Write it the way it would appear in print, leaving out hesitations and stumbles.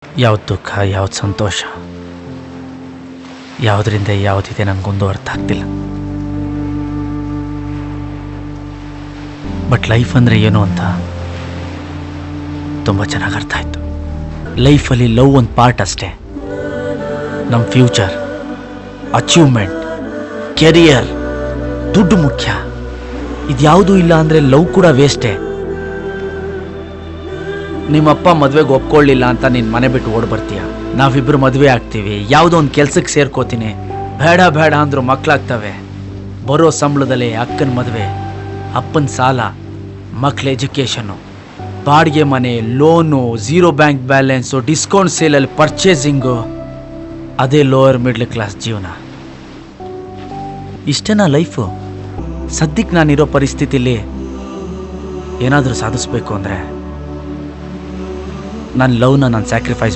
ಯಾವ್ದು ದುಃಖ, ಯಾವ್ದು ಸಂತೋಷ, ಯಾವುದರಿಂದ ಯಾವುದಿದೆ ನನಗೊಂದು ಅರ್ಥ ಆಗ್ತಿಲ್ಲ. ಬಟ್ ಲೈಫ್ ಅಂದರೆ ಏನು ಅಂತ ತುಂಬ ಚೆನ್ನಾಗಿ ಅರ್ಥ ಆಯಿತು. ಲೈಫಲ್ಲಿ ಲವ್ ಒಂದು ಪಾರ್ಟ್ ಅಷ್ಟೇ. ನಮ್ಮ ಫ್ಯೂಚರ್, ಅಚೀವ್ಮೆಂಟ್, ಕೆರಿಯರ್, ದುಡ್ಡು ಮುಖ್ಯ. ಇದ್ಯಾವುದೂ ಇಲ್ಲ ಅಂದರೆ ಲವ್ ಕೂಡ ವೇಸ್ಟೇ. ನಿಮ್ಮಪ್ಪ ಮದುವೆಗೆ ಒಪ್ಕೊಳ್ಳಿಲ್ಲ ಅಂತ ನೀನು ಮನೆ ಬಿಟ್ಟು ಓಡ್ ಬರ್ತೀಯ. ನಾವಿಬ್ಬರು ಮದುವೆ ಆಗ್ತೀವಿ, ಯಾವುದೋ ಒಂದು ಕೆಲ್ಸಕ್ಕೆ ಸೇರ್ಕೋತೀನಿ. ಬೇಡ ಬೇಡ ಅಂದ್ರು ಮಕ್ಕಳಾಗ್ತವೆ. ಬರೋ ಸಂಬಳದಲ್ಲಿ ಅಕ್ಕನ ಮದುವೆ, ಅಪ್ಪನ ಸಾಲ, ಮಕ್ಕಳ ಎಜುಕೇಷನ್ನು, ಬಾಡಿಗೆ ಮನೆ, loan, zero bank balance, discount ಸೇಲಲ್ಲಿ ಪರ್ಚೇಸಿಂಗು. ಅದೇ ಲೋವರ್ ಮಿಡ್ಲ್ ಕ್ಲಾಸ್ ಜೀವನ. ಇಷ್ಟೇನಾ ಲೈಫು? ಸದ್ಯಕ್ಕೆ ನಾನಿರೋ ಪರಿಸ್ಥಿತಿಲಿ ಏನಾದರೂ ಸಾಧಿಸ್ಬೇಕು ಅಂದರೆ ನನ್ನ ಲವ್ನ ನಾನು ಸ್ಯಾಕ್ರಿಫೈಸ್